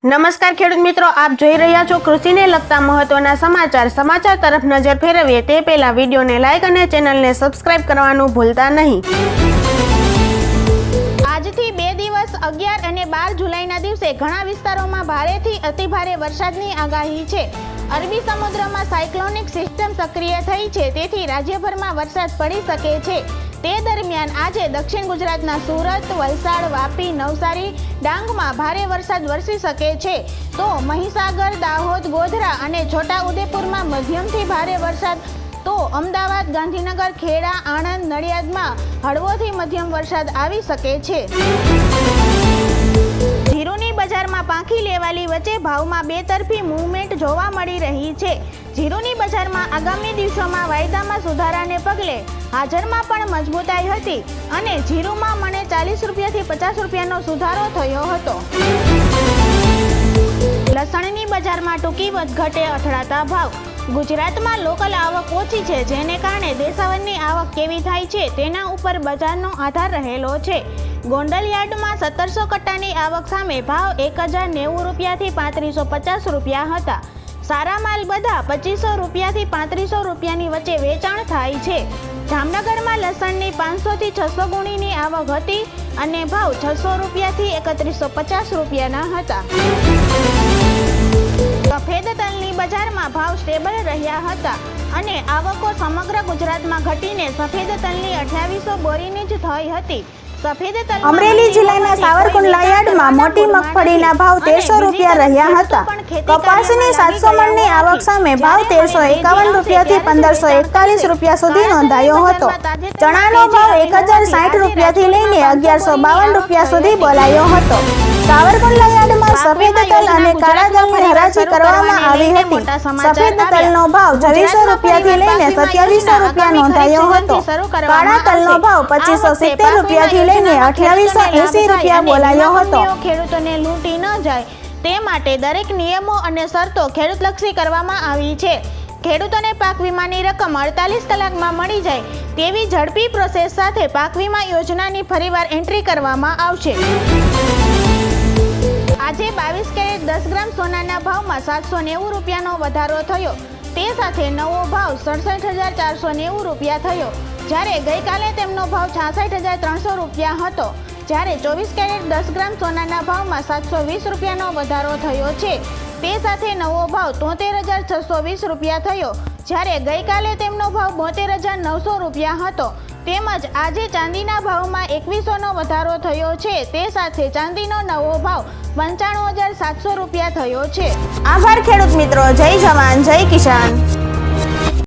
નમસ્કાર ખેડૂત મિત્રો, આપ જોઈ રહ્યા છો કૃષિને લગતા મહત્વના સમાચાર તરફ નજર ફેરવીએ તે પહેલા વિડીયોને લાઇક અને ચેનલને સબસ્ક્રાઇબ કરવાનું ભૂલતા નહીં। આજથી 2 દિવસ 11 અને 12 જુલાઈના દિવસે ઘણા વિસ્તારોમાં ભારેથી અતિભારે વરસાદની આગાહી છે। અરબી સમુદ્રમાં સાયક્લોનિક સિસ્ટમ સક્રિય થઈ છે, તેથી રાજ્યભરમાં વરસાદ પડી શકે છે। તે દરમિયાન આજે દક્ષિણ ગુજરાતના સુરત, વલસાડ, વાપી, નવસારી, ડાંગમાં ભારે વરસાદ વરસી શકે છે, તો મહીસાગર, દાહોદ, ગોધરા અને છોટાઉદેપુરમાં મધ્યમથી ભારે વરસાદ, તો અમદાવાદ, ગાંધીનગર, ખેડા, આણંદ, નડિયાદમાં હળવોથી મધ્યમ વરસાદ આવી શકે છે। જીરુની બજારમાં પાંખી લેવાલી વચ્ચે ભાવમાં બેતરફી મૂવમેન્ટ જોવા મળી રહી છે। જીરુની બજારમાં આગામી દિવસોમાં વાયદામાં સુધારાને પગલે હાજરમાં પણ મજબૂતાઈ હતી અને જીરુમાં મને 40 રૂપિયાથી 50 રૂપિયાનો સુધારો થયો હતો। લસણની બજારમાં ટૂંકી વધઘટે અથડાતા ભાવ। ગુજરાતમાં લોકલ આવક ઓછી છે, જેને કારણે દેશાવરની આવક કેવી થાય છે તેના ઉપર બજારનો આધાર રહેલો છે। ગોંડલ યાર્ડમાં 1700 કટ્ટાની આવક સામે ભાવ 1090 રૂપિયાથી 3550 રૂપિયા હતા। સારા માલ બધા 2500 રૂપિયાથી 3500 રૂપિયાની વચ્ચે વેચાણ થાય છે। જામનગરમાં લસણની 500 થી 600 ગુણીની આવક હતી અને ભાવ 600 રૂપિયાથી 3150 રૂપિયાના હતા। સફેદ તલની બજારમાં ભાવ સ્ટેબલ રહ્યા હતા અને આવકો સમગ્ર ગુજરાતમાં ઘટીને સફેદ તલની 2800 બોરીની જ થઈ હતી। અમરેલી જિલ્લાના સાવરકુંડલા યાર્ડમાં મોટી મગફળીના ભાવ 1300 રૂપિયા રહ્યા હતા। કપાસની 700 મણની આવક સામે ભાવ 1351 રૂપિયાથી 1541 રૂપિયા સુધી નોંધાયો હતો। ચણાનો ભાવ 1060 રૂપિયાથી લઈને 1152 રૂપિયા સુધી બોલાયો હતો। સાવરકુંડલા યાર્ડમાં સફેદ તલ અને કાળા તલની હરાજી કરવામાં આવી હતી। સફેદ તલનો ભાવ 2600 રૂપિયાથી લઈને 2700 રૂપિયા નોંધાયો હતો। કાળા તલનો ભાવ 2570 રૂપિયાથી લઈને 2880 રૂપિયા બોલાયો હતો। ખેડૂતોને લૂંટી ન જાય તે માટે દરેક નિયમો અને શરતો ખેડૂતલક્ષી કરવામાં આવી છે। ખેડૂતોને પાક વીમાની રકમ 48 કલાકમાં મળી જાય તેવી ઝડપી પ્રોસેસ સાથે પાક વીમા યોજનાની ફરીવાર એન્ટ્રી કરવામાં આવશે। આજે 22 કેરેટ 10 ગ્રામ સોનાના ભાવમાં 790 રૂપિયાનો વધારો થયો। તે સાથે નવો ભાવ 67,490 રૂપિયા થયો, જ્યારે ગઈકાલે તેમનો ભાવ 66,300 રૂપિયા હતો। જ્યારે 24 કેરેટ 10 ગ્રામ સોનાના ભાવમાં 720 રૂપિયાનો વધારો થયો છે। તે સાથે નવો ભાવ 73,620 રૂપિયા થયો, જ્યારે ગઈકાલે તેમનો ભાવ 72,900 રૂપિયા હતો। તેમજ આજે ચાંદીના ભાવમાં 2100નો વધારો થયો છે। તે સાથે ચાંદીનો નવો ભાવ 95,700 રૂપિયા થયો છે। આભાર ખેડૂત મિત્રો, જય જવાન જય કિસાન।